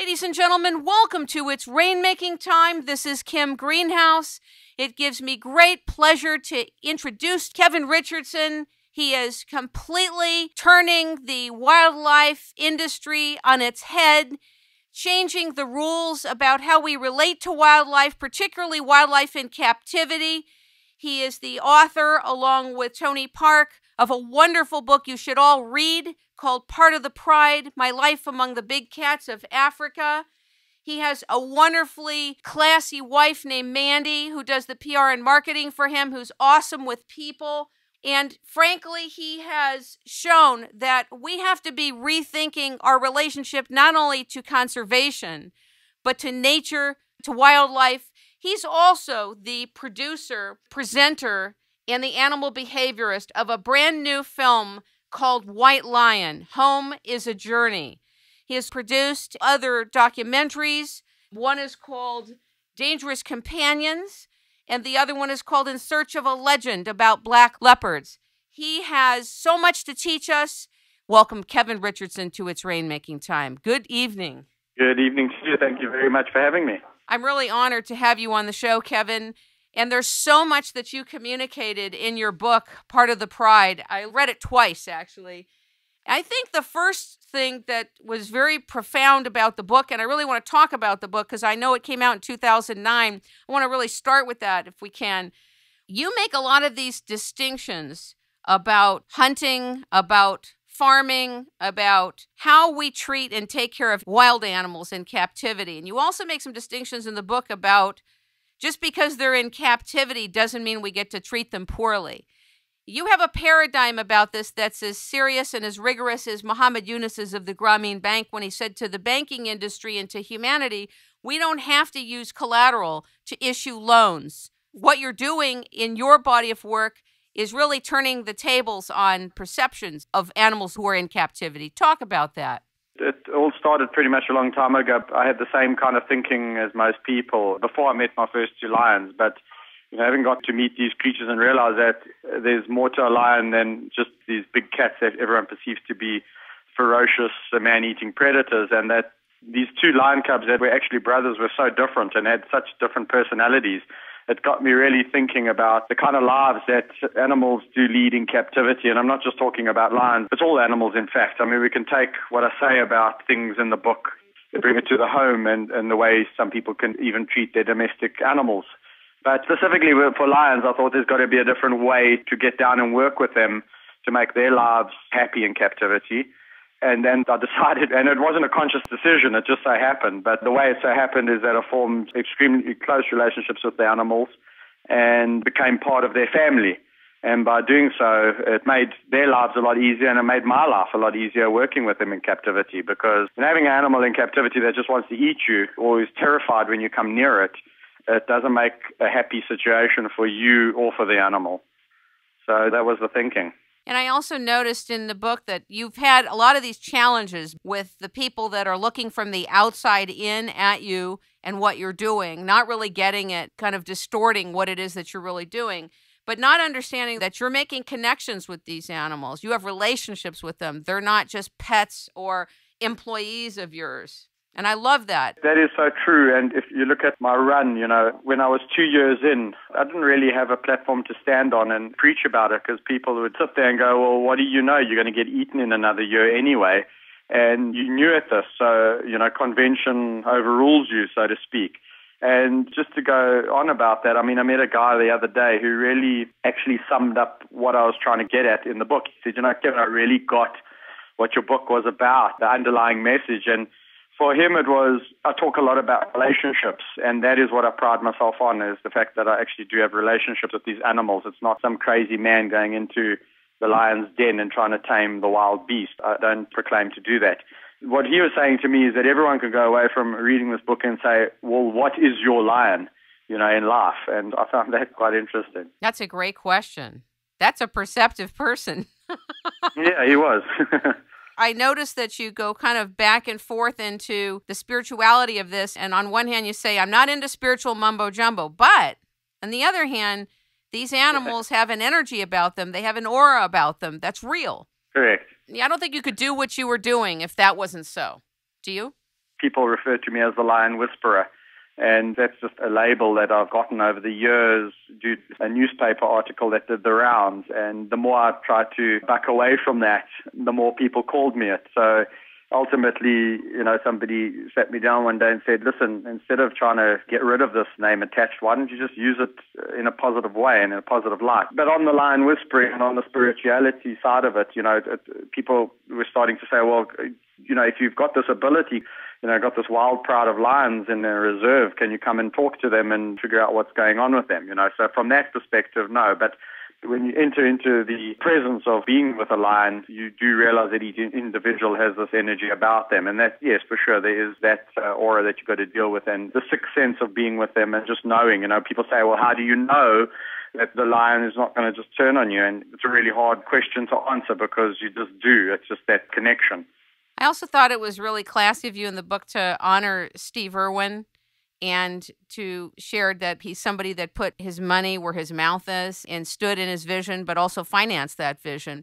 Ladies and gentlemen, welcome to It's Rainmaking Time. This is Kim Greenhouse. It gives me great pleasure to introduce Kevin Richardson. He is completely turning the wildlife industry on its head, changing the rules about how we relate to wildlife, particularly wildlife in captivity. He is the author, along with Tony Park, of a wonderful book you should all read called Part of the Pride, My Life Among the Big Cats of Africa. He has a wonderfully classy wife named Mandy who does the PR and marketing for him, who's awesome with people. And frankly, he has shown that we have to be rethinking our relationship not only to conservation, but to nature, to wildlife. He's also the producer, presenter, and the animal behaviorist of a brand new film called White Lion, Home is a Journey. He has produced other documentaries. One is called Dangerous Companions, and the other one is called In Search of a Legend about black leopards. He has so much to teach us. Welcome, Kevin Richardson, to It's Rainmaking Time. Good evening. Good evening to you. Thank you very much for having me. I'm really honored to have you on the show, Kevin. And there's so much that you communicated in your book, Part of the Pride. I read it twice, actually. I think the first thing that was very profound about the book, and I really want to talk about the book because I know it came out in 2009. I want to really start with that if we can. You make a lot of these distinctions about hunting, about farming, about how we treat and take care of wild animals in captivity. And you also make some distinctions in the book about just because they're in captivity doesn't mean we get to treat them poorly. You have a paradigm about this that's as serious and as rigorous as Muhammad Yunus's of the Grameen Bank when he said to the banking industry and to humanity, we don't have to use collateral to issue loans. What you're doing in your body of work is really turning the tables on perceptions of animals who are in captivity. Talk about that. It all started pretty much a long time ago. I had the same kind of thinking as most people before I met my first two lions. But having got to meet these creatures and realize that there's more to a lion than just these big cats that everyone perceives to be ferocious, man-eating predators, and that these two lion cubs that were actually brothers were so different and had such different personalities. It got me really thinking about the kind of lives that animals do lead in captivity. And I'm not just talking about lions, it's all animals, in fact. I mean, we can take what I say about things in the book and bring it to the home and the way some people can even treat their domestic animals. But specifically for lions, I thought there's got to be a different way to get down and work with them to make their lives happy in captivity. And then I decided, and it wasn't a conscious decision, it just so happened, but the way it so happened is that I formed extremely close relationships with the animals and became part of their family. And by doing so, it made their lives a lot easier, and it made my life a lot easier working with them in captivity, because having an animal in captivity that just wants to eat you or is terrified when you come near it, it doesn't make a happy situation for you or for the animal. So that was the thinking. And I also noticed in the book that you've had a lot of these challenges with the people that are looking from the outside in at you and what you're doing, not really getting it, kind of distorting what it is that you're really doing, but not understanding that you're making connections with these animals. You have relationships with them. They're not just pets or employees of yours. And I love that. That is so true. And if you look at my run, when I was 2 years in, I didn't really have a platform to stand on and preach about it, because people would sit there and go, well, what do you know? You're going to get eaten in another year anyway. And you knew at this. So, convention overrules you, so to speak. And just to go on about that, I met a guy the other day who really actually summed up what I was trying to get at in the book. He said, Kevin, I really got what your book was about, the underlying message. And for him, it was, I talk a lot about relationships, and that is what I pride myself on, is the fact that I actually do have relationships with these animals. It's not some crazy man going into the lion's den and trying to tame the wild beast. I don't proclaim to do that. What he was saying to me is that everyone could go away from reading this book and say, well, what is your lion, in life? And I found that quite interesting. That's a great question. That's a perceptive person. Yeah, he was. I noticed that you go kind of back and forth into the spirituality of this. And on one hand, you say, I'm not into spiritual mumbo jumbo. But on the other hand, these animals have an energy about them. They have an aura about them that's real. Correct. Yeah, I don't think you could do what you were doing if that wasn't so. Do you? people refer to me as the lion whisperer. And that's just a label that I've gotten over the years due to a newspaper article that did the rounds. And the more I tried to back away from that, the more people called me it. So ultimately, somebody sat me down one day and said, listen, instead of trying to get rid of this name attached, why don't you just use it in a positive way and in a positive light? But on the lion whispering and on the spirituality side of it, people were starting to say, well, if you've got this ability, got this wild pride of lions in their reserve, can you come and talk to them and figure out what's going on with them? So from that perspective, no. But when you enter into the presence of being with a lion, you do realize that each individual has this energy about them. And that, yes, for sure, there is that aura that you've got to deal with, and the sixth sense of being with them and just knowing. People say, well, how do you know that the lion is not going to just turn on you? And it's a really hard question to answer because you just do. It's just that connection. I also thought it was really classy of you in the book to honor Steve Irwin and to share that he's somebody that put his money where his mouth is and stood in his vision, but also financed that vision.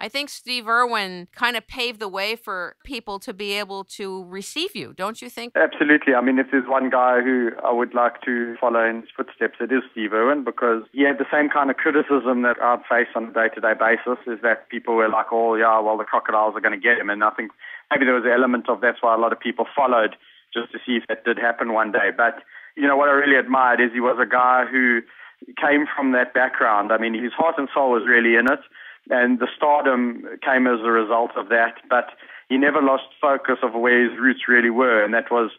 I think Steve Irwin kind of paved the way for people to be able to receive you, don't you think? Absolutely. I mean, if there's one guy who I would like to follow in his footsteps, it is Steve Irwin, because he had the same kind of criticism that I'd face on a day-to-day basis, is that people were like, oh, yeah, well, the crocodiles are going to get him. And I think maybe there was an element of that's why a lot of people followed, just to see if that did happen one day. But, what I really admired is he was a guy who came from that background. I mean, his heart and soul was really in it, and the stardom came as a result of that. But he never lost focus of where his roots really were, and that was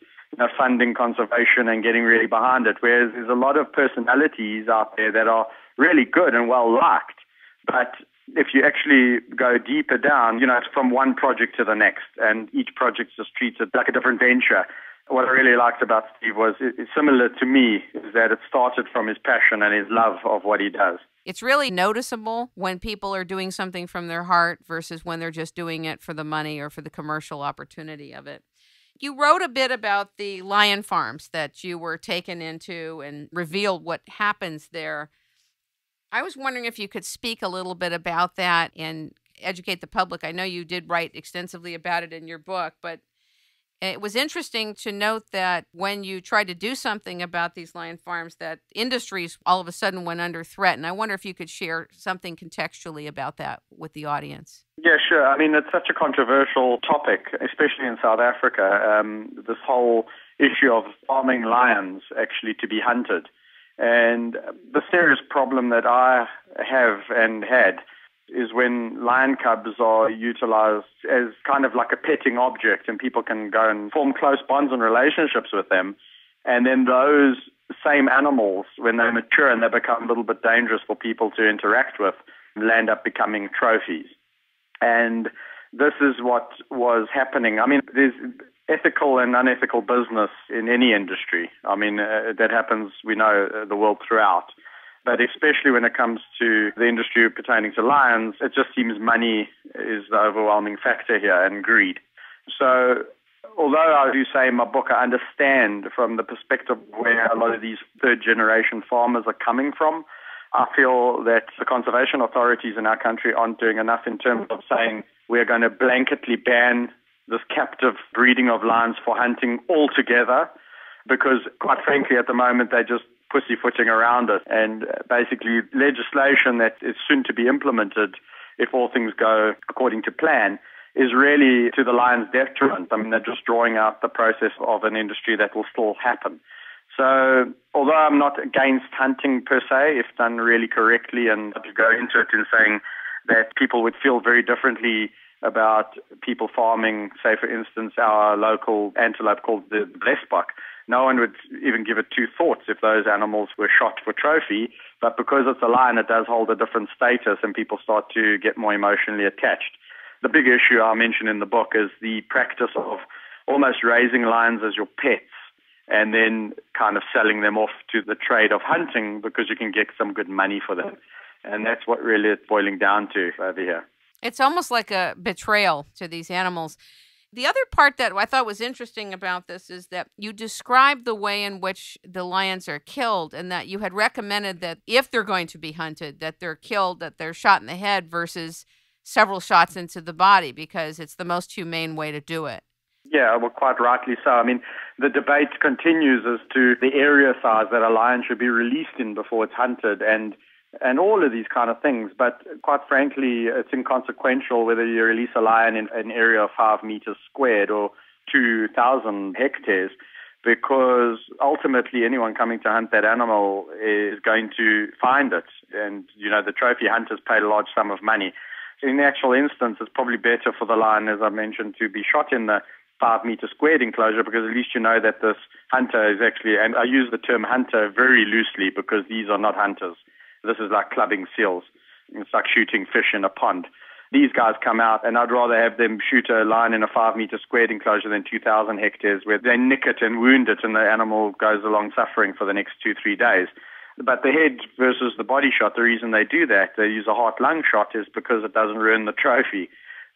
funding conservation and getting really behind it. Whereas there's a lot of personalities out there that are really good and well-liked, but if you actually go deeper down, it's from one project to the next, and each project's just treated like a different venture. What I really liked about Steve was, it's similar to me, is that it started from his passion and his love of what he does. It's really noticeable when people are doing something from their heart versus when they're just doing it for the money or for the commercial opportunity of it. You wrote a bit about the lion farms that you were taken into and revealed what happens there. I was wondering if you could speak a little bit about that and educate the public. I know you did write extensively about it in your book, but it was interesting to note that when you tried to do something about these lion farms, that industries all of a sudden went under threat. And I wonder if you could share something contextually about that with the audience. Yeah, sure. I mean, it's such a controversial topic, especially in South Africa, this whole issue of farming lions actually to be hunted. And the serious problem that I have and had is when lion cubs are utilized as kind of like a petting object, and people can go and form close bonds and relationships with them. And then those same animals, when they mature and they become a little bit dangerous for people to interact with, end up becoming trophies. And this is what was happening. I mean, there's ethical and unethical business in any industry. I mean, that happens, we know, the world throughout. But especially when it comes to the industry pertaining to lions, it just seems money is the overwhelming factor here, and greed. So although I do say in my book, I understand from the perspective where a lot of these third-generation farmers are coming from, I feel that the conservation authorities in our country aren't doing enough in terms of saying we're going to blanketly ban this captive breeding of lions for hunting altogether, because quite frankly at the moment they're just pussyfooting around it. And basically legislation that is soon to be implemented, if all things go according to plan, is really to the lion's detriment. I mean, they're just drawing out the process of an industry that will still happen. So although I'm not against hunting per se, if done really correctly, and to go into it in saying that people would feel very differently about people farming, say, for instance, our local antelope called the blesbok. No one would even give it two thoughts if those animals were shot for trophy, but because it's a lion, it does hold a different status, and people start to get more emotionally attached. The big issue I mention in the book is the practice of almost raising lions as your pets and then kind of selling them off to the trade of hunting because you can get some good money for them. And that's what really it's boiling down to over here. It's almost like a betrayal to these animals. The other part that I thought was interesting about this is that you described the way in which the lions are killed, and that you had recommended that if they're going to be hunted, that they're killed, that they're shot in the head versus several shots into the body, because it's the most humane way to do it. Yeah, well, quite rightly so. I mean, the debate continues as to the area size that a lion should be released in before it's hunted and all of these kind of things. But quite frankly, it's inconsequential whether you release a lion in an area of 5 meters squared or 2,000 hectares, because ultimately anyone coming to hunt that animal is going to find it. And, the trophy hunters paid a large sum of money. So in the actual instance, it's probably better for the lion, as I mentioned, to be shot in the 5 meter squared enclosure, because at least you know that this hunter is actually, and I use the term hunter very loosely because these are not hunters. This is like clubbing seals. It's like shooting fish in a pond. These guys come out, and I'd rather have them shoot a lion in a 5 meter squared enclosure than 2,000 hectares where they nick it and wound it and the animal goes along suffering for the next 2-3 days. But the head versus the body shot, the reason they do that, they use a heart-lung shot, is because it doesn't ruin the trophy.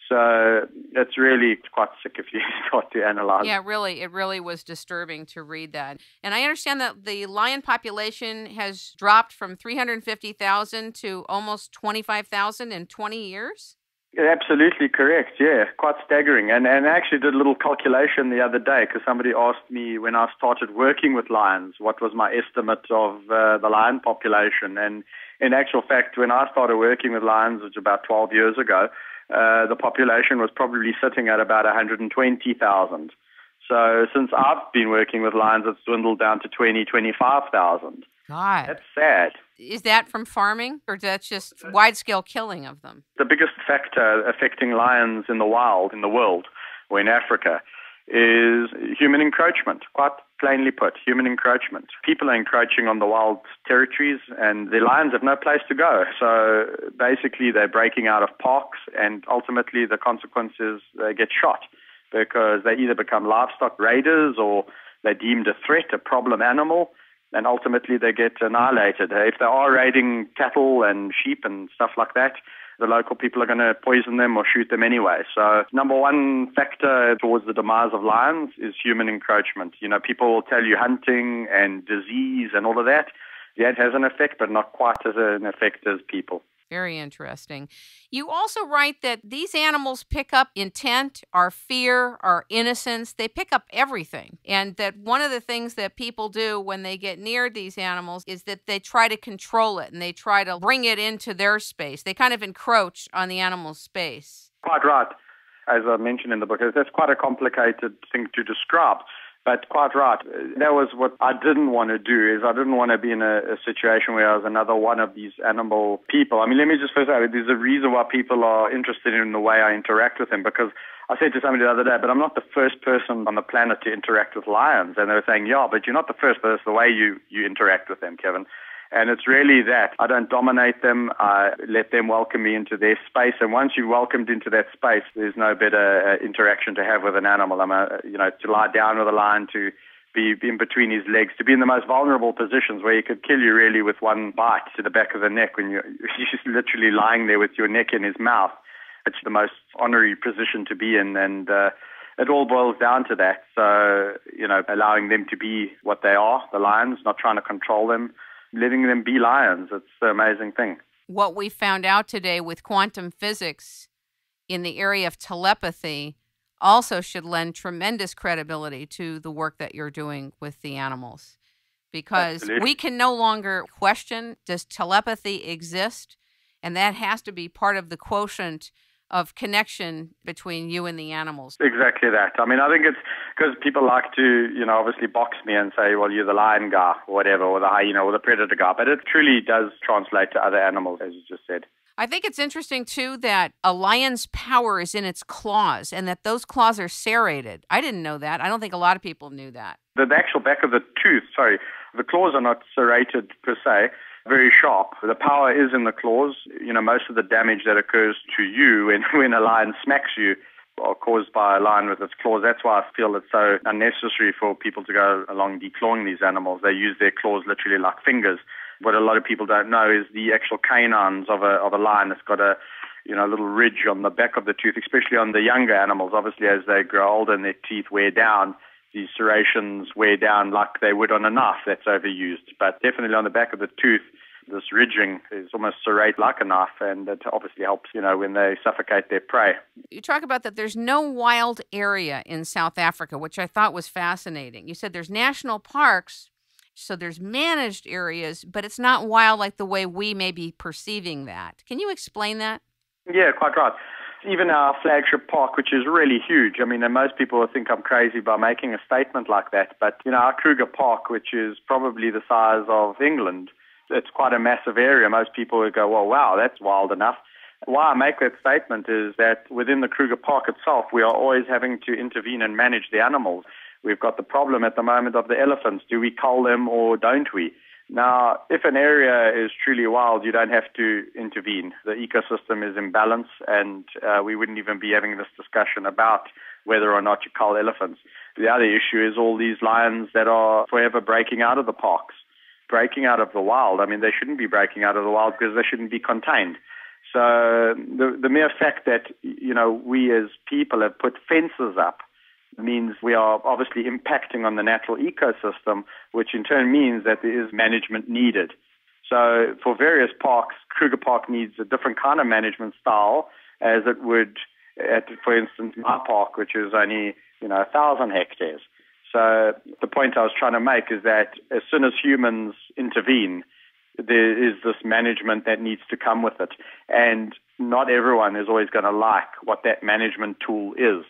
So it's really quite sick if you start to analyze. Yeah, it really was disturbing to read that. And I understand that the lion population has dropped from 350,000 to almost 25,000 in 20 years? Yeah, absolutely correct, yeah. Quite staggering. And I actually did a little calculation the other day because somebody asked me when I started working with lions, what was my estimate of the lion population. And in actual fact, when I started working with lions, which was about 12 years ago, the population was probably sitting at about 120,000. So since I've been working with lions, it's dwindled down to 25,000. God. That's sad. Is that from farming, or that's just wide-scale killing of them? The biggest factor affecting lions in the wild, in the world, or in Africa, is human encroachment. Quite plainly put, human encroachment. People are encroaching on the wild territories, and the lions have no place to go. So basically, they're breaking out of parks, and ultimately the consequence is they get shot because they either become livestock raiders or they're deemed a threat, a problem animal, and ultimately they get annihilated. If they are raiding cattle and sheep and stuff like that, the local people are going to poison them or shoot them anyway. So number one factor towards the demise of lions is human encroachment. People will tell you hunting and disease and all of that. Yeah, it has an effect, but not quite as an effect as people. Very interesting. You also write that these animals pick up intent, our fear, our innocence. They pick up everything. And that one of the things that people do when they get near these animals is that they try to control it and they try to bring it into their space. They kind of encroach on the animal's space. Quite right. As I mentioned in the book, that's quite a complicated thing to describe. But quite right. That was what I didn't want to do, is I didn't want to be in a situation where I was another one of these animal people. I mean, let me just first say, there's a reason why people are interested in the way I interact with them, because I said to somebody the other day, but I'm not the first person on the planet to interact with lions. And they were saying, yeah, but you're not the first, but it's the way you interact with them, Kevin. And it's really that. I don't dominate them. I let them welcome me into their space. And once you're welcomed into that space, there's no better interaction to have with an animal. To lie down with a lion, to be in between his legs, to be in the most vulnerable positions where he could kill you really with one bite to the back of the neck when you're just literally lying there with your neck in his mouth. It's the most honorary position to be in. And it all boils down to that. So, allowing them to be what they are, the lions, not trying to control them, letting them be lions. It's an amazing thing. What we found out today with quantum physics in the area of telepathy also should lend tremendous credibility to the work that you're doing with the animals. Because Absolutely. We can no longer question, does telepathy exist? And that has to be part of the quotient of connection between you and the animals. Exactly that. I mean, I think it's because people like to, obviously box me and say, well, you're the lion guy or whatever, or the hyena or the predator guy. But it truly does translate to other animals, as you just said. I think it's interesting, too, that a lion's power is in its claws and that those claws are serrated. I didn't know that. I don't think a lot of people knew that. The actual back of the tooth, the claws are not serrated per se. Very sharp. The power is in the claws. Most of the damage that occurs to you when a lion smacks you are caused by a lion with its claws. That's why I feel it's so unnecessary for people to go along declawing these animals. They use their claws literally like fingers. What a lot of people don't know is the actual canines of a lion. It's got a little ridge on the back of the tooth, especially on the younger animals. Obviously, as they grow older and their teeth wear down, these serrations wear down like they would on a knife that's overused. But definitely on the back of the tooth, this ridging is almost serrate like a knife, and it obviously helps, when they suffocate their prey. You talk about that there's no wild area in South Africa, which I thought was fascinating. You said there's national parks, so there's managed areas, but it's not wild like the way we may be perceiving that. Can you explain that? Yeah, quite right. Even our flagship park, which is really huge. I mean, and most people will think I'm crazy by making a statement like that. But, our Kruger Park, which is probably the size of England, it's quite a massive area. Most people would go, well, wow, that's wild enough. Why I make that statement is that within the Kruger Park itself, we are always having to intervene and manage the animals. We've got the problem at the moment of the elephants. Do we cull them or don't we? Now, if an area is truly wild, you don't have to intervene. The ecosystem is in balance, and we wouldn't even be having this discussion about whether or not you cull elephants. The other issue is all these lions that are forever breaking out of the parks, breaking out of the wild. I mean, they shouldn't be breaking out of the wild because they shouldn't be contained. So the mere fact that, we as people have put fences up means we are obviously impacting on the natural ecosystem, which in turn means that there is management needed. So for various parks, Kruger Park needs a different kind of management style as it would at, for instance, my park, which is only, 1,000 hectares. So the point I was trying to make is that as soon as humans intervene, there is this management that needs to come with it. And not everyone is always going to like what that management tool is,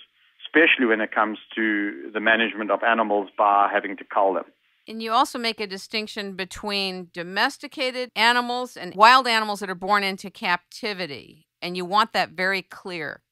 especially when it comes to the management of animals by having to cull them. And you also make a distinction between domesticated animals and wild animals that are born into captivity, and you want that very clear.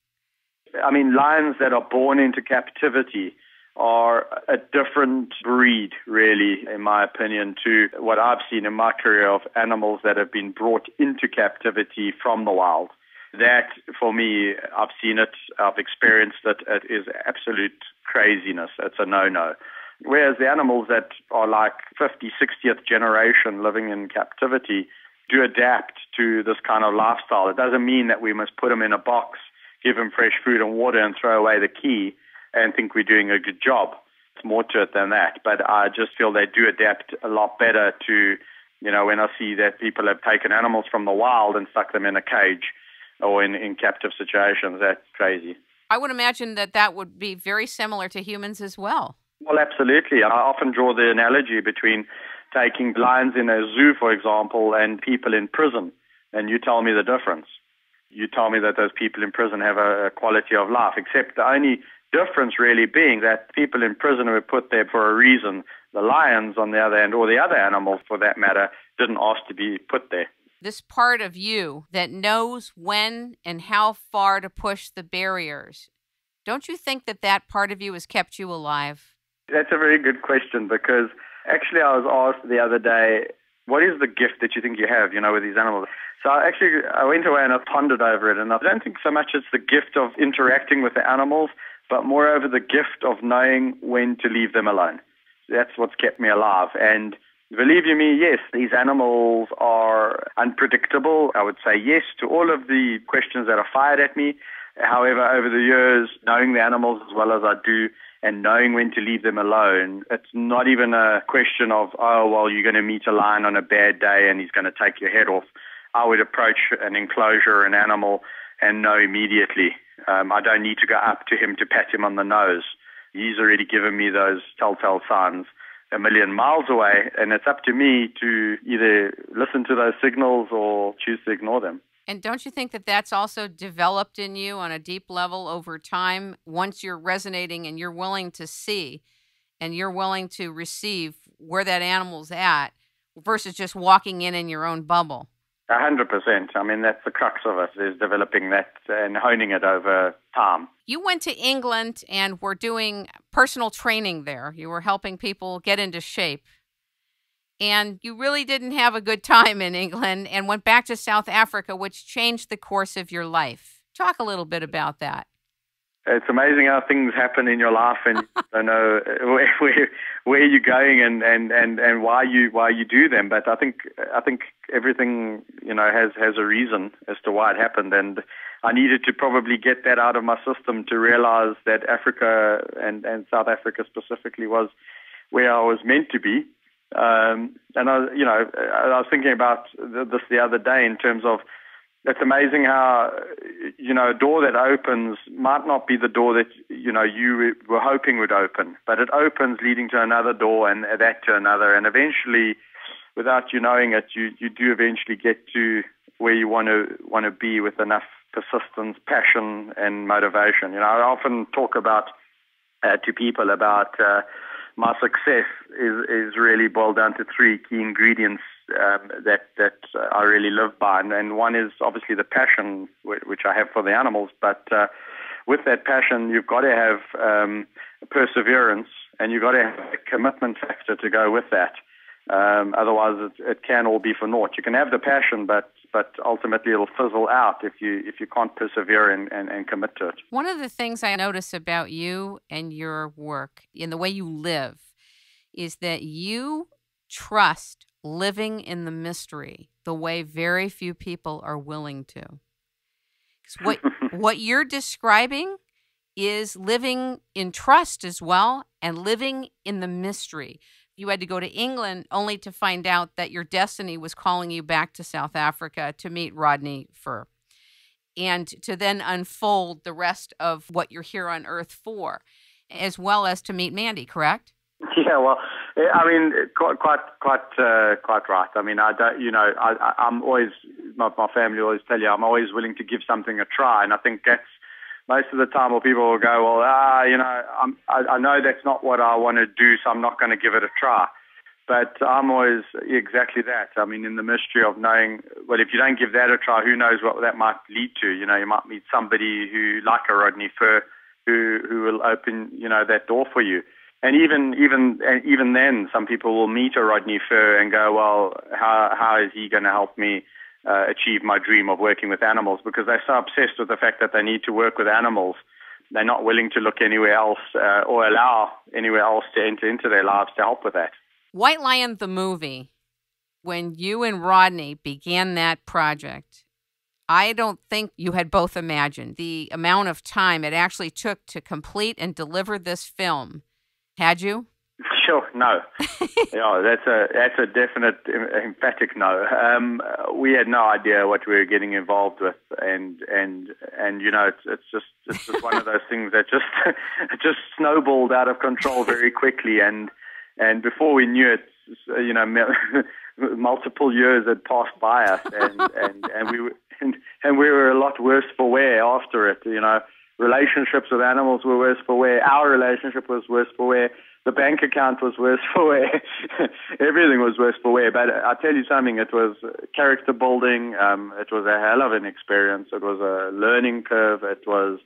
I mean, lions that are born into captivity are a different breed, really, in my opinion, to what I've seen in my career of animals that have been brought into captivity from the wild. That, for me, I've seen it, I've experienced it, it is absolute craziness. It's a no-no. Whereas the animals that are like 50th, 60th generation living in captivity do adapt to this kind of lifestyle. It doesn't mean that we must put them in a box, give them fresh food and water and throw away the key and think we're doing a good job. It's more to it than that. But I just feel they do adapt a lot better to, when I see that people have taken animals from the wild and stuck them in a cage or in captive situations. That's crazy. I would imagine that would be very similar to humans as well. Well, absolutely. I often draw the analogy between taking lions in a zoo, for example, and people in prison, and you tell me the difference. You tell me that those people in prison have a quality of life, except the only difference really being that people in prison were put there for a reason. The lions, on the other hand, or the other animals for that matter, didn't ask to be put there. This part of you that knows when and how far to push the barriers, don't you think that part of you has kept you alive? That's a very good question, because actually I was asked the other day, what is the gift that you think you have, with these animals? So I went away and I pondered over it, and I don't think so much it's the gift of interacting with the animals, but moreover the gift of knowing when to leave them alone. That's what's kept me alive. And believe you me, yes, these animals are unpredictable. I would say yes to all of the questions that are fired at me. However, over the years, knowing the animals as well as I do and knowing when to leave them alone, it's not even a question of, oh, well, you're going to meet a lion on a bad day and he's going to take your head off. I would approach an enclosure, an animal, and know immediately. I don't need to go up to him to pat him on the nose. He's already given me those telltale signs a million miles away, and it's up to me to either listen to those signals or choose to ignore them. And don't you think that's also developed in you on a deep level over time, once you're resonating and you're willing to see and you're willing to receive where that animal's at versus just walking in your own bubble? 100%. I mean, that's the crux of it, is developing that and honing it over time. You went to England and were doing personal training there. You were helping people get into shape. And you really didn't have a good time in England and went back to South Africa, which changed the course of your life. Talk a little bit about that. It's amazing how things happen in your life, and you don't know where you're going and why you do them. But I think everything has a reason as to why it happened, and I needed to probably get that out of my system to realize that Africa and South Africa specifically was where I was meant to be. And I was thinking about this the other day in terms of, it's amazing how, a door that opens might not be the door that, you were hoping would open, but it opens leading to another door and that to another. And eventually, without you knowing it, you do eventually get to where you want to be with enough persistence, passion, and motivation. I often talk about to people about my success is really boiled down to three key ingredients that I really live by, and one is obviously the passion which I have for the animals. But with that passion, you've got to have perseverance, and you've got to have a commitment factor to go with that. Otherwise, it can all be for naught. You can have the passion, but ultimately it'll fizzle out if you can't persevere and commit to it. One of the things I notice about you and your work in the way you live is that you trust living in the mystery the way very few people are willing to. 'Cause what you're describing is living in trust as well and living in the mystery. You had to go to England only to find out that your destiny was calling you back to South Africa to meet Rodney Fur and to then unfold the rest of what you're here on Earth for, as well as to meet Mandy, correct? Yeah, well, I mean, quite right. I mean, I don't, I'm always, my family always tell you, I'm always willing to give something a try, and I think that's most of the time where people will go, well, I know that's not what I want to do, so I'm not going to give it a try. But I'm always exactly that. I mean, in the mystery of knowing, well, if you don't give that a try, who knows what that might lead to? You might meet somebody who, like a Rodney Fur, who will open, that door for you. And even then, some people will meet a Rodney Fur and go, well, how is he going to help me achieve my dream of working with animals? Because they're so obsessed with the fact that they need to work with animals, they're not willing to look anywhere else or allow anywhere else to enter into their lives to help with that. White Lion, the movie, when you and Rodney began that project, I don't think you had both imagined the amount of time it actually took to complete and deliver this film. Had you? Sure, no. Yeah, that's a definite, emphatic no. We had no idea what we were getting involved with, and it's just one of those things that just snowballed out of control very quickly, and before we knew it, multiple years had passed by us, and we were a lot worse for wear after it. Relationships with animals were worse for wear. Our relationship was worse for wear. The bank account was worse for wear. Everything was worse for wear. But I'll tell you something, it was character building. It was a hell of an experience. It was a learning curve. It was,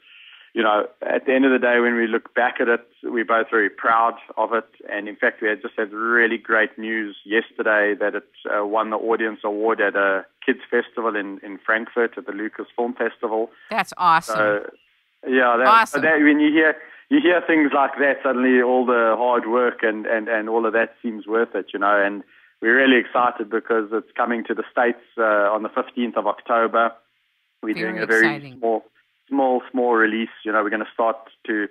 at the end of the day, when we look back at it, we're both very proud of it. And in fact, we had just had really great news yesterday that it won the audience award at a kids festival in Frankfurt at the Lucas Film Festival. That's awesome. So, yeah, awesome. When you hear things like that, suddenly all the hard work and all of that seems worth it, and we're really excited because it's coming to the States on the 15th of October. We're doing a very small release. We're going to start to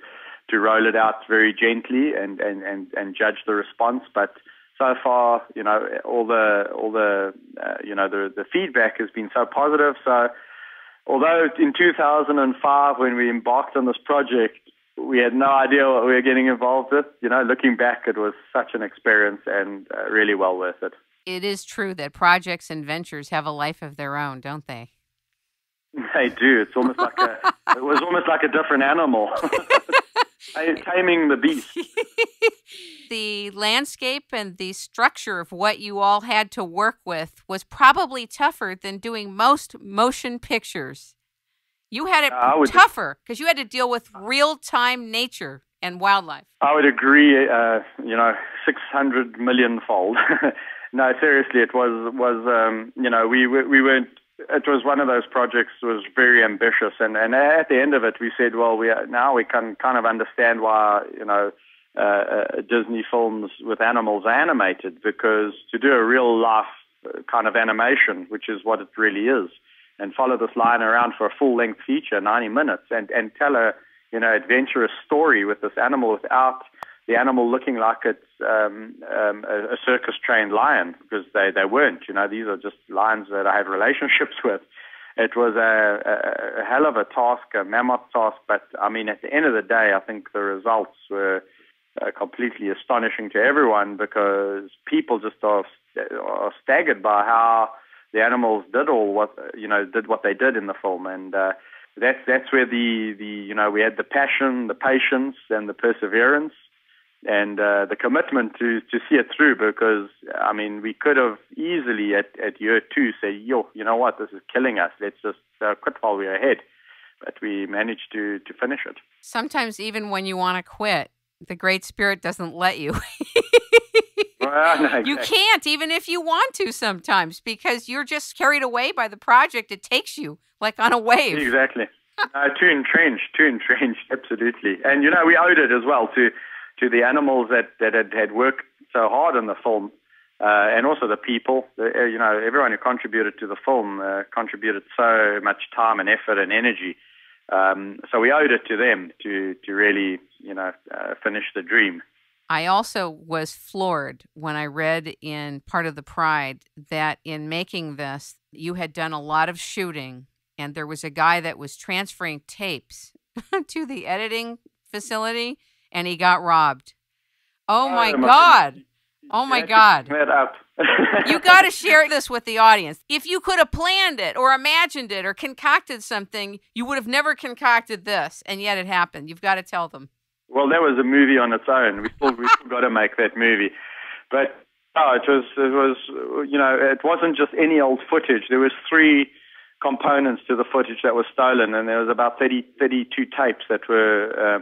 roll it out very gently and judge the response. But so far, all the feedback has been so positive. So although in 2005, when we embarked on this project, we had no idea what we were getting involved with. Looking back, it was such an experience and really well worth it. It is true that projects and ventures have a life of their own, don't they? They do. It's almost like it was almost like a different animal. Taming the beast. The landscape and the structure of what you all had to work with was probably tougher than doing most motion pictures. You had it tougher because you had to deal with real-time nature and wildlife. I would agree, 600 million fold. No, seriously, it was we weren't. It was one of those projects that was very ambitious, and at the end of it, we said, well, we can kind of understand why Disney films with animals are animated, because to do a real life kind of animation, which is what it really is, and follow this lion around for a full-length feature, 90 minutes, and tell a adventurous story with this animal without the animal looking like it's a circus-trained lion, because they weren't. These are just lions that I have relationships with. It was a hell of a task, a mammoth task, but I mean, at the end of the day, I think the results were completely astonishing to everyone, because people just are staggered by how the animals did what they did in the film, and that's where we had the passion, the patience, and the perseverance, and the commitment to see it through. Because I mean, we could have easily at year 2 say, you know what, this is killing us. Let's just quit while we're ahead. But we managed to finish it. Sometimes even when you want to quit, the Great Spirit doesn't let you. Well, no, exactly. You can't, even if you want to sometimes, because you're just carried away by the project. It takes you like on a wave. Exactly. Too entrenched, absolutely. And, we owed it as well to the animals that had worked so hard on the film, and also the people. Everyone who contributed to the film contributed so much time and effort and energy. So we owed it to them to really, finish the dream. I also was floored when I read in part of the Pride that in making this, you had done a lot of shooting, and there was a guy that was transferring tapes to the editing facility, and he got robbed. Oh my God. Oh my God. You got to share this with the audience. If you could have planned it or imagined it or concocted something, you would have never concocted this, and yet it happened. You've got to tell them. Well, that was a movie on its own. We still got to make that movie. But it wasn't just any old footage. There was 3 components to the footage that was stolen, and there was about 32 tapes that were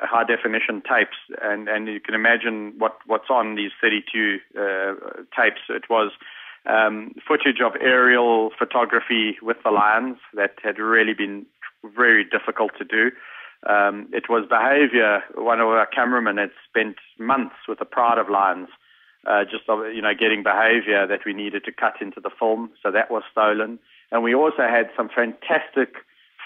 high definition tapes, and you can imagine what's on these 32 tapes. It was footage of aerial photography with the lions that had really been very difficult to do. It was behavior. One of our cameramen had spent months with the pride of lions, getting behavior that we needed to cut into the film, so that was stolen. And we also had some fantastic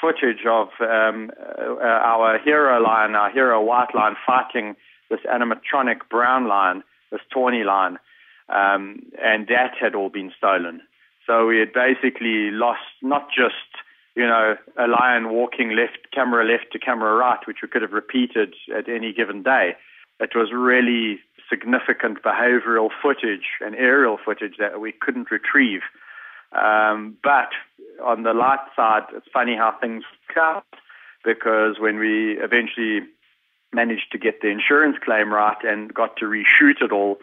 footage of our hero lion, our hero white lion, fighting this animatronic brown lion, this tawny lion, and that had all been stolen. So we had basically lost not just, a lion walking camera left to camera right, which we could have repeated at any given day. It was really significant behavioral footage and aerial footage that we couldn't retrieve. But on the light side, it's funny how things work out, because when we eventually managed to get the insurance claim right and got to reshoot it all,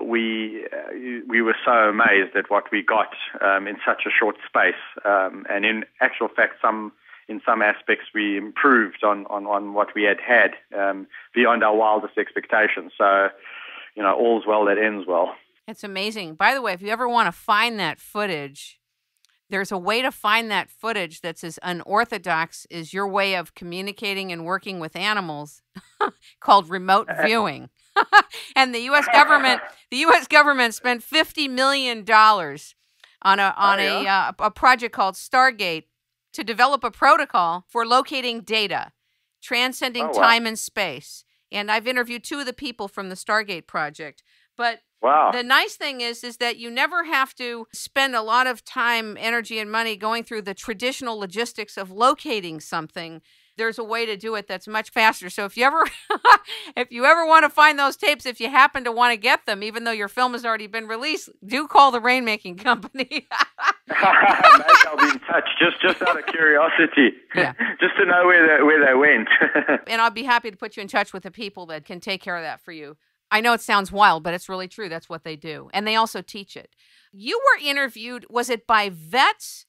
we were so amazed at what we got in such a short space. And in actual fact, in some aspects, we improved on what we had beyond our wildest expectations. So, all's well that ends well. It's amazing. By the way, if you ever want to find that footage, there's a way to find that footage that's as unorthodox as your way of communicating and working with animals called remote viewing. And the U.S. government spent $50 million on a project called Stargate to develop a protocol for locating data, transcending time and space. And I've interviewed 2 of the people from the Stargate project. But the nice thing is that you never have to spend a lot of time, energy, and money going through the traditional logistics of locating something. There's a way to do it that's much faster. So if you ever want to find those tapes, if you happen to want to get them, even though your film has already been released, do call the Rainmaking company. Maybe I'll be in touch, just out of curiosity, just to know where they went. And I'll be happy to put you in touch with the people that can take care of that for you. I know it sounds wild, but it's really true. That's what they do. And they also teach it. You were interviewed, was it by vets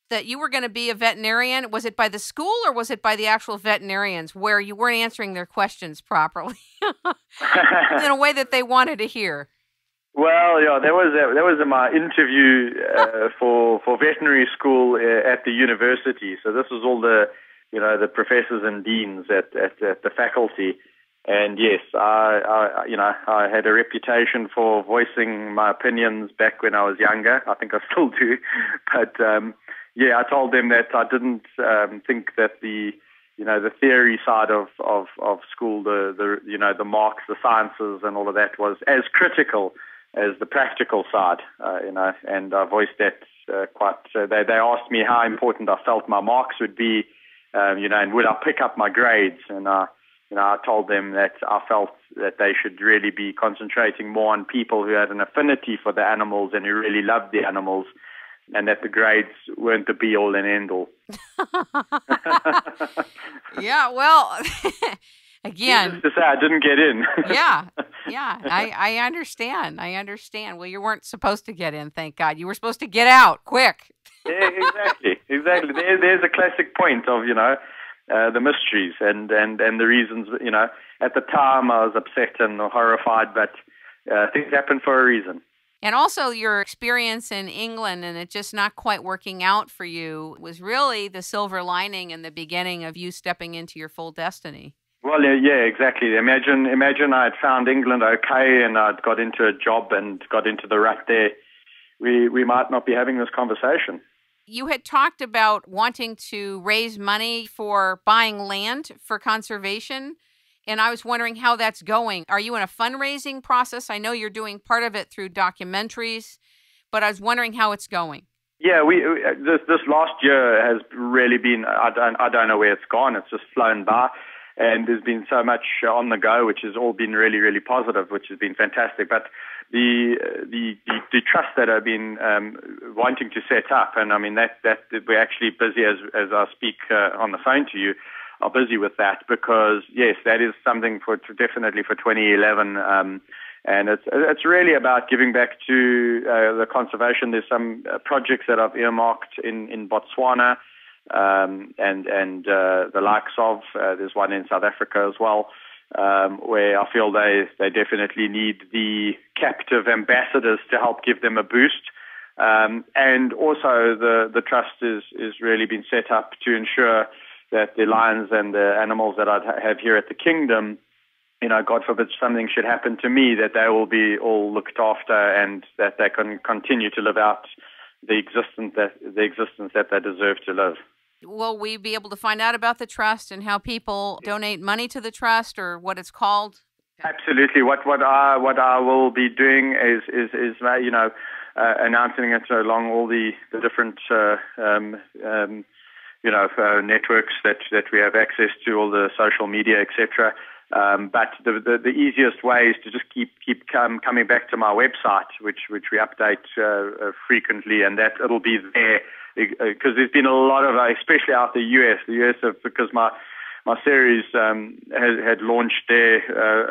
that you were going to be a veterinarian? Was it by the school, or was it by the actual veterinarians where you weren't answering their questions properly in a way that they wanted to hear? Well, that was my interview for veterinary school at the university. So this was all the professors and deans at the faculty. And yes, I had a reputation for voicing my opinions back when I was younger. I think I still do. But I told them that I didn't think that the the theory side of school, the marks, the sciences, and all of that was as critical as the practical side, and I voiced that quite. They asked me how important I felt my marks would be, and would I pick up my grades, and I told them that I felt that they should really be concentrating more on people who had an affinity for the animals and who really loved the animals, and that the grades weren't the be-all and end-all. Yeah, well, again. Just to say I didn't get in. Yeah, I understand. Well, you weren't supposed to get in, thank God. You were supposed to get out, quick. Yeah, exactly. There's a classic point of, the mysteries and the reasons, at the time I was upset and horrified, but things happen for a reason. And also your experience in England and it just not quite working out for you was really the silver lining in the beginning of you stepping into your full destiny. Well, yeah, exactly. Imagine I'd found England okay and I'd got into a job and got into the rut there. We might not be having this conversation. You had talked about wanting to raise money for buying land for conservation. And I was wondering how that's going. Are you in a fundraising process? I know you're doing part of it through documentaries, but I was wondering how it's going. Yeah, this last year has really been, I don't know where it's gone. It's just flown by. And there's been so much on the go, which has all been really, really positive, which has been fantastic. But the trust that I've been wanting to set up, and I mean that we're actually busy as I speak on the phone to you, are busy with that because yes, that is something definitely for 2011, and it's really about giving back to the conservation. There's some projects that I've earmarked in Botswana, and the likes of there's one in South Africa as well, where I feel they definitely need the captive ambassadors to help give them a boost. And also the trust is really been set up to ensure that the lions and the animals that I have here at the kingdom, God forbid something should happen to me, that they will be all looked after and that they can continue to live out the existence that they deserve to live. Will we be able to find out about the trust and how people donate money to the trust or what it's called? Absolutely. What I will be doing is announcing it along all the different networks that we have access to, all the social media, etc. But the easiest way is to just keep coming back to my website, which we update frequently, and that it'll be there because there's been a lot of, especially out the US. Because my series had launched there.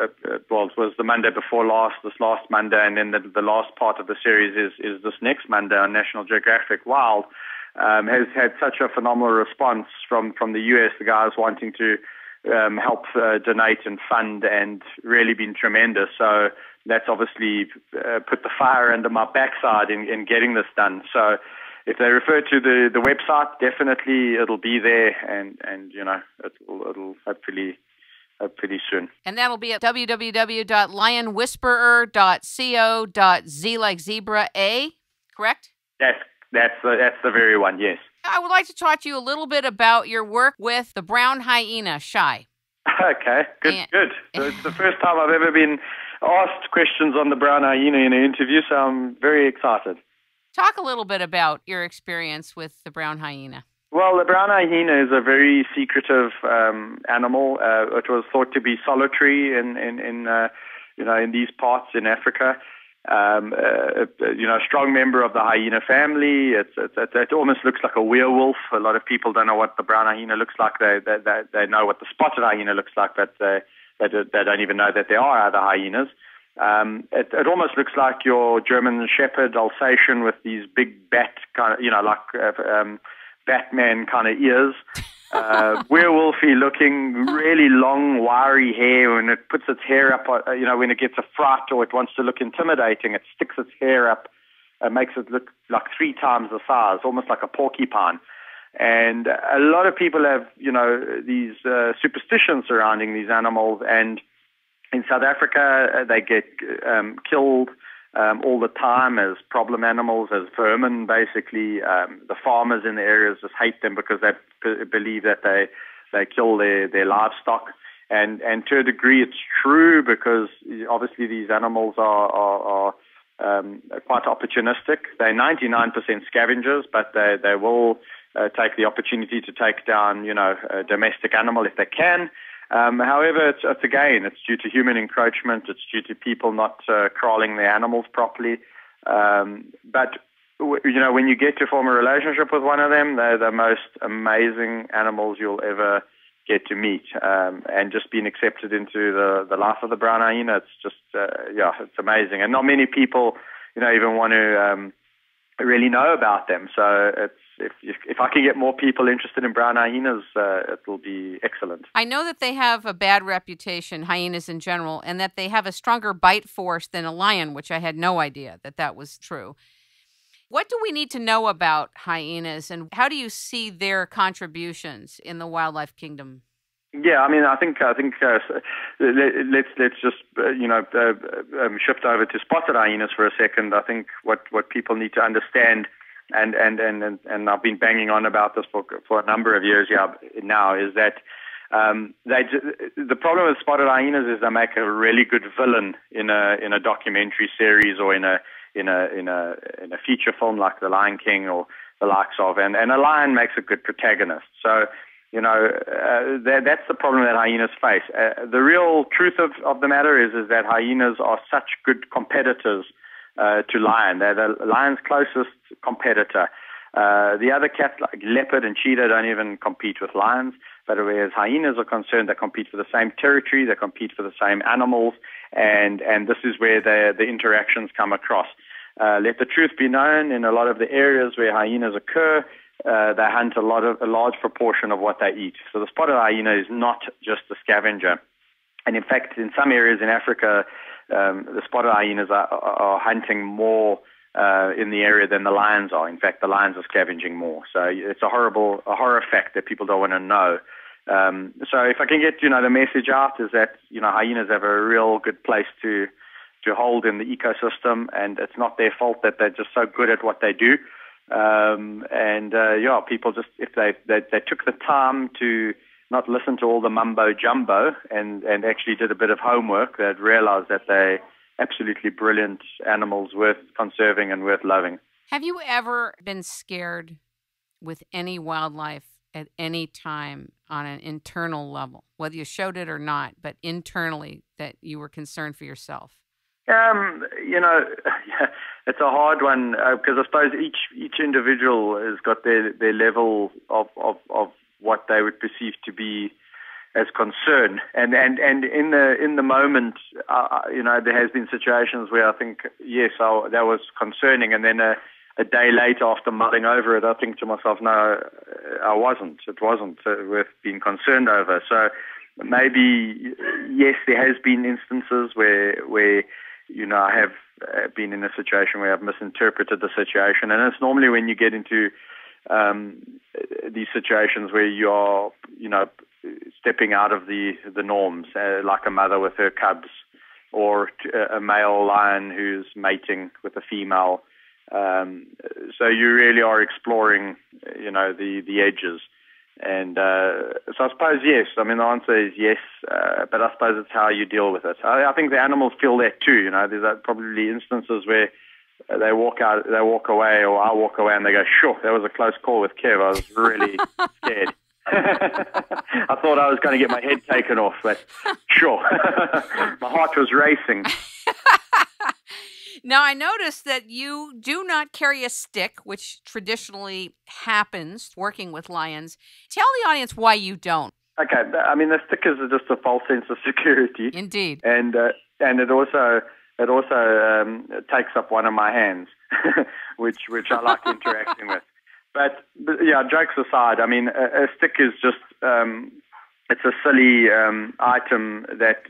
It was the Monday before this last Monday, and then the last part of the series is this next Monday on National Geographic Wild. Has had such a phenomenal response from the US, the guys wanting to help donate and fund, and really been tremendous. So that's obviously put the fire under my backside in getting this done. So if they refer to the website, definitely it'll be there, and it'll hopefully soon. And that'll be at www.lionwhisperer.co.z like zebra A, correct? That's the very one, yes. I would like to talk to you a little bit about your work with the brown hyena, Shy. Okay, good. So it's the first time I've ever been asked questions on the brown hyena in an interview, so I'm very excited. Talk a little bit about your experience with the brown hyena. Well, the brown hyena is a very secretive animal. It was thought to be solitary in these parts in Africa. A strong member of the hyena family. It almost looks like a werewolf. A lot of people don't know what the brown hyena looks like. They know what the spotted hyena looks like, but they don't even know that there are other hyenas. It almost looks like your German Shepherd Alsatian with these big bat kind of, Batman kind of ears. Werewolfy looking, really long, wiry hair. When it puts its hair up, when it gets a fright or it wants to look intimidating, it sticks its hair up and makes it look like 3 times the size, almost like a porcupine. And a lot of people have, these superstitions surrounding these animals. And in South Africa, they get killed all the time as problem animals, as vermin, basically. The farmers in the areas just hate them because they believe that they they kill their livestock. And to a degree, it's true because obviously these animals are quite opportunistic. They're 99% scavengers, but they will take the opportunity to take down, a domestic animal if they can. However, it's due to human encroachment. It's due to people not crawling their animals properly. But when you get to form a relationship with one of them, they're the most amazing animals you'll ever get to meet. And just being accepted into the life of the brown hyena, it's just, it's amazing. And not many people, even want to really know about them. So if I can get more people interested in brown hyenas, it will be excellent. I know that they have a bad reputation, hyenas in general, and that they have a stronger bite force than a lion, which I had no idea that was true. What do we need to know about hyenas, and how do you see their contributions in the wildlife kingdom? Yeah, I think let's just shift over to spotted hyenas for a second. I think what people need to understand, and I've been banging on about this for a number of years now, is that the problem with spotted hyenas is they make a really good villain in a documentary series or in a feature film like The Lion King or the likes of, and a lion makes a good protagonist. So that's the problem that hyenas face. The real truth of the matter is that hyenas are such good competitors to lion. They're the lion's closest competitor. The other cats like leopard and cheetah don't even compete with lions, but whereas hyenas are concerned, they compete for the same territory, they compete for the same animals, and this is where the interactions come across. Let the truth be known, in a lot of the areas where hyenas occur, they hunt a large proportion of what they eat. So the spotted hyena is not just a scavenger. And in fact, in some areas in Africa, the spotted hyenas are hunting more in the area than the lions are. In fact, the lions are scavenging more. So it's a horror fact that people don't want to know. So if I can get, the message out is that, hyenas have a real good place to hold in the ecosystem, and it's not their fault that they're just so good at what they do. People just, if they took the time to not listen to all the mumbo jumbo and actually did a bit of homework, they'd realize that they're absolutely brilliant animals worth conserving and worth loving. Have you ever been scared with any wildlife at any time on an internal level, whether you showed it or not, but internally that you were concerned for yourself? It's a hard one because I suppose each individual has got their level of what they would perceive to be as concern, and in the moment, there has been situations where I think yes, that was concerning, and then a day later, after mulling over it, I think to myself, no, I wasn't. It wasn't worth being concerned over. So maybe yes, there has been instances where I have been in a situation where I've misinterpreted the situation, and it's normally when you get into these situations where you are, stepping out of the norms, like a mother with her cubs, or a male lion who's mating with a female. So you really are exploring, the edges. And so I suppose yes. The answer is yes, but I suppose it's how you deal with it. I think the animals feel that too. There's probably instances where they walk away, or I walk away, and they go, "Sure, that was a close call with Kev. I was really scared. I thought I was going to get my head taken off, but sure, my heart was racing." Now, I noticed that you do not carry a stick, which traditionally happens working with lions. Tell the audience why you don't. Okay, the stick is just a false sense of security. Indeed. And it also takes up one of my hands, which I like interacting with. But yeah, jokes aside, a stick is just it's a silly item that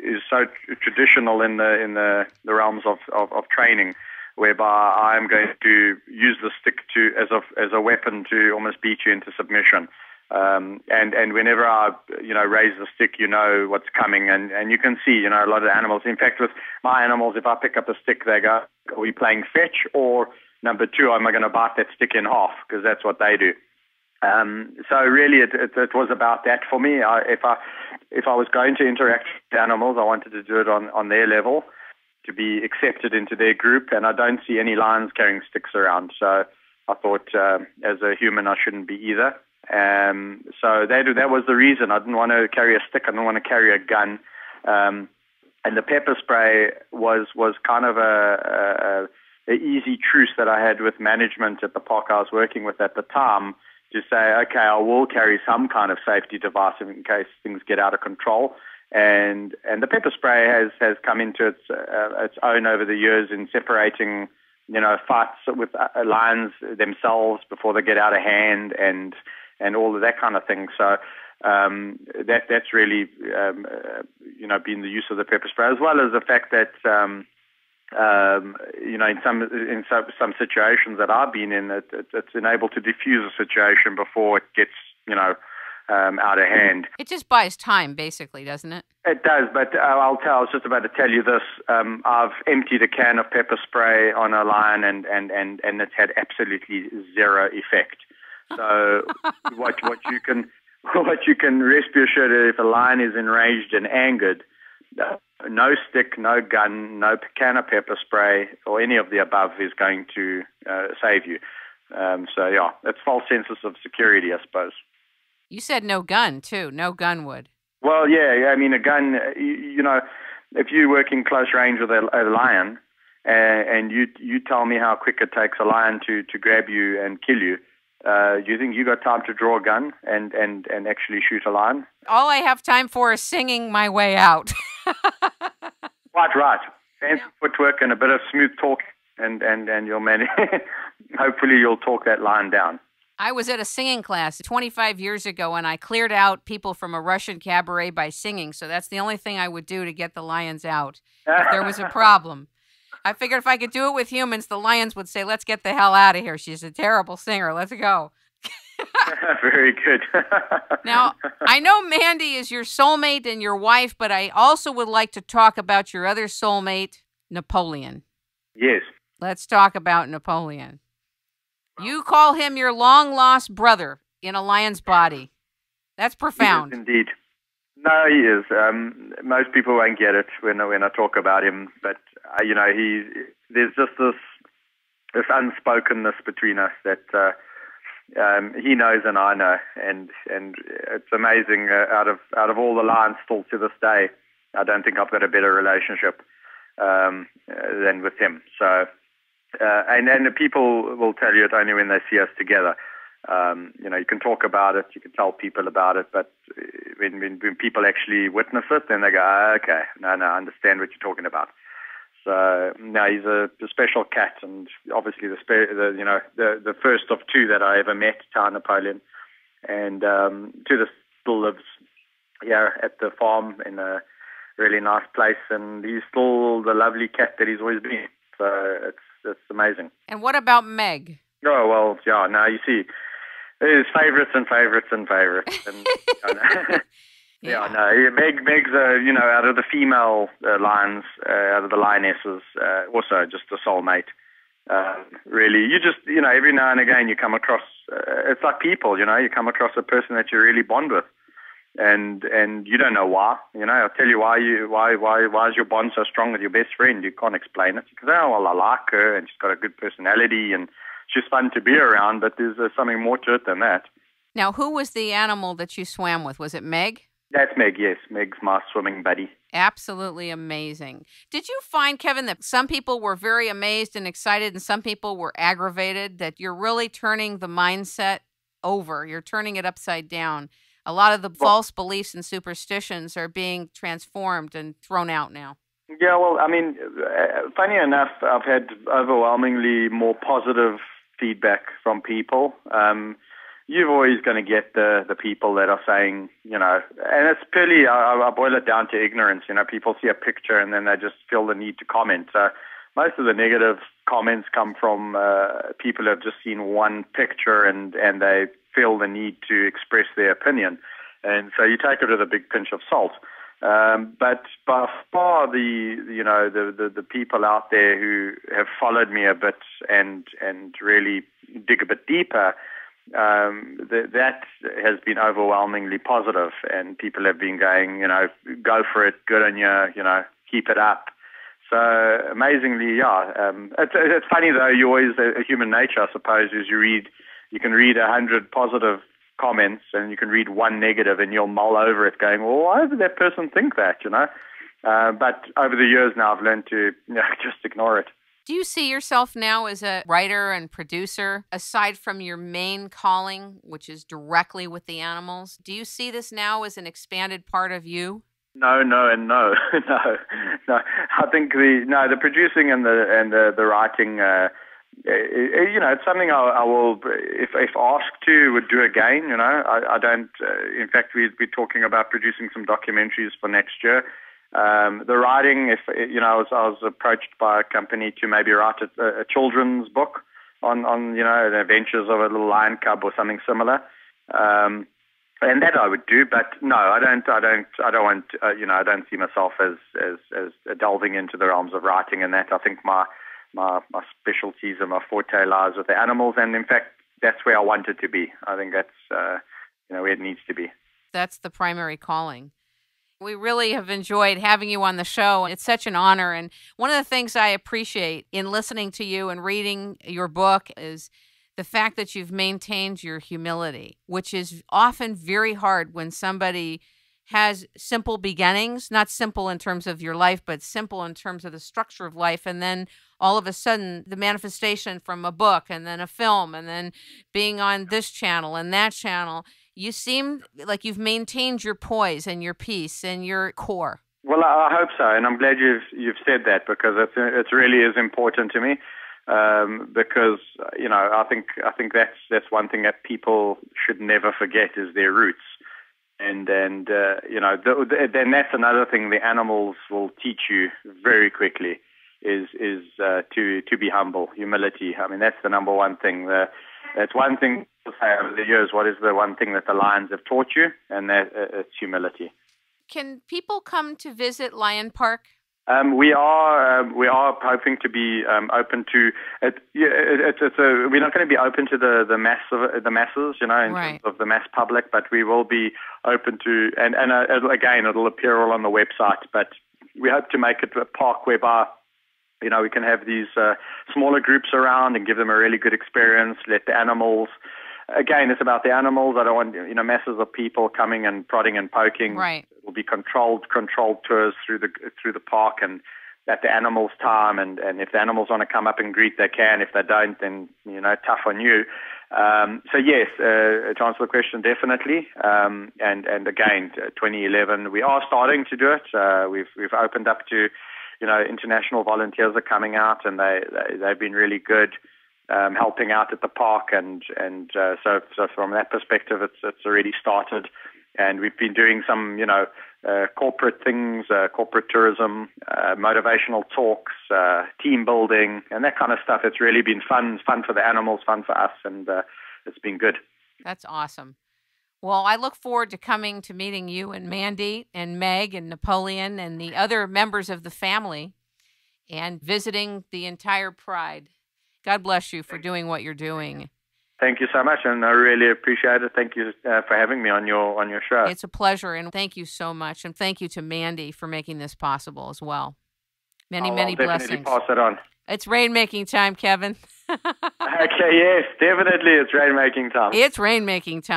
is so traditional in the realms of training, whereby I'm going to use the stick as a weapon to almost beat you into submission. And whenever I raise the stick, what's coming, and you can see a lot of animals. In fact, with my animals, if I pick up a stick, they go, "Are we playing fetch?" Or number two, am I going to bite that stick in half? Because that's what they do. So really, it was about that for me. If I was going to interact with animals, I wanted to do it on their level, to be accepted into their group. And I don't see any lions carrying sticks around. So I thought, as a human, I shouldn't be either. So that was the reason. I didn't want to carry a stick. I didn't want to carry a gun. And the pepper spray was kind of a easy truce that I had with management at the park I was working with at the time, to say, okay, I will carry some kind of safety device in case things get out of control. And the pepper spray has come into its own over the years in separating, fights with lions themselves before they get out of hand, and all of that kind of thing. So that's really been the use of the pepper spray, as well as the fact that in some situations that I've been in, it's been able to diffuse a situation before it gets out of hand. It just buys time, basically, doesn't it? It does, but I was just about to tell you this. I've emptied a can of pepper spray on a lion, and it's had absolutely zero effect. So what you can rest be assured is, if a lion is enraged and angered, no stick, no gun, no can of pepper spray, or any of the above is going to save you. So yeah, it's false senses of security, I suppose. You said no gun too. No gun would. Well, yeah. I mean, a gun. If you work in close range with a lion, and you tell me how quick it takes a lion to grab you and kill you, do you think you got time to draw a gun and actually shoot a lion? All I have time for is singing my way out. Quite right. Fancy footwork and a bit of smooth talk, and you'll manage. Hopefully, you'll talk that lion down. I was at a singing class 25 years ago, and I cleared out people from a Russian cabaret by singing. So that's the only thing I would do to get the lions out if there was a problem. I figured if I could do it with humans, the lions would say, "Let's get the hell out of here. She's a terrible singer. Let's go." Very good. Now, I know Mandy is your soulmate and your wife, but I also would like to talk about your other soulmate, Napoleon. Yes. Let's talk about Napoleon. You call him your long-lost brother in a lion's body. That's profound. He is indeed. No, he is. Most people won't get it when I talk about him, but there's just this unspokenness between us that he knows and I know, and it's amazing. Out of all the lions still to this day, I don't think I've got a better relationship than with him. So. And the people will tell you it only when they see us together. You can talk about it, you can tell people about it, but when people actually witness it, then they go, okay, no, I understand what you're talking about. So, no, he's a special cat, and obviously the first of two that I ever met, Napoleon, and to this still lives here at the farm in a really nice place, and he's still the lovely cat that he's always been. So it's amazing. And what about Meg? Oh, well, yeah, no, you see, there's favorites and favorites and favorites. And, Meg's, out of the female lions, out of the lionesses, also just a soulmate. Really, you just, every now and again you come across, it's like people, you come across a person that you really bond with. And you don't know why. I'll tell you why is your bond so strong with your best friend? You can't explain it. Because, I like her and she's got a good personality and she's fun to be around, but there's something more to it than that. Now, who was the animal that you swam with? Was it Meg? That's Meg, yes. Meg's my swimming buddy. Absolutely amazing. Did you find, Kevin, that some people were very amazed and excited and some people were aggravated, that you're really turning the mindset over? You're turning it upside down. A lot of the false beliefs and superstitions are being transformed and thrown out now. Yeah, well, I mean, funny enough, I've had overwhelmingly more positive feedback from people. You're always going to get the people that are saying, and it's purely, I boil it down to ignorance. People see a picture and then they just feel the need to comment. So most of the negative comments come from people who have just seen one picture and they feel the need to express their opinion, and so you take it with a big pinch of salt. But by far, the people out there who have followed me a bit and really dig a bit deeper that has been overwhelmingly positive, and people have been going, go for it, good on you, keep it up. So amazingly, it's funny though. You always human nature, I suppose, is you can read 100 positive comments and you can read one negative, and you'll mull over it, going, well, why did that person think that? But over the years now, I've learned to just ignore it. Do you see yourself now as a writer and producer, aside from your main calling, which is directly with the animals? Do you see this now as an expanded part of you? No, and no, no. I think the producing and the writing, it's something I will, if asked to, would do again. I don't. In fact, we're talking about producing some documentaries for next year. The writing, I was approached by a company to maybe write a children's book on the adventures of a little lion cub or something similar. And that I would do, but no, I don't want, I don't see myself as delving into the realms of writing and that. I think my specialties and my forte lies with the animals, and in fact, that's where I want it to be. I think that's, where it needs to be. That's the primary calling. We really have enjoyed having you on the show. It's such an honor. And one of the things I appreciate in listening to you and reading your book is the fact that you've maintained your humility, which is often very hard when somebody has simple beginnings, not simple in terms of your life, but simple in terms of the structure of life. And then all of a sudden, the manifestation from a book and then a film and then being on this channel and that channel. You seem like you've maintained your poise and your peace and your core. Well, I hope so, and I'm glad you've said that, because it really is important to me. Because I think that's one thing that people should never forget is their roots, and then that's another thing the animals will teach you very quickly is to be humble, humility. I mean, that's the number one thing. That's one thing to say over the years. What is the one thing that the lions have taught you? And that it's humility. Can people come to visit Lion Park? We are hoping to be open to it. We're not going to be open to the masses, in terms of the mass public, but we will be open to, and again, it'll appear all on the website. But we hope to make it a park whereby we can have these smaller groups around and give them a really good experience. Let the animals. Again, it's about the animals. I don't want masses of people coming and prodding and poking. Right. It will be controlled tours through the park, and at the animals' time. And if the animals want to come up and greet, they can. If they don't, then tough on you. So yes, to answer the question, definitely. And again, 2011, we are starting to do it. We've opened up to international volunteers are coming out, and they've been really good. Helping out at the park, and so from that perspective, it's already started, and we've been doing some corporate things, corporate tourism, motivational talks, team building, and that kind of stuff. It's really been fun for the animals, fun for us, and it's been good. That's awesome. Well, I look forward to coming to meeting you and Mandy and Meg and Napoleon and the other members of the family, and visiting the entire pride. God bless you for doing what you're doing. Thank you so much, and I really appreciate it. Thank you for having me on your show. It's a pleasure, and thank you so much. And thank you to Mandy for making this possible as well. Many blessings. I'll definitely pass it on. It's rainmaking time, Kevin. Okay, yes, definitely it's rainmaking time. It's rainmaking time.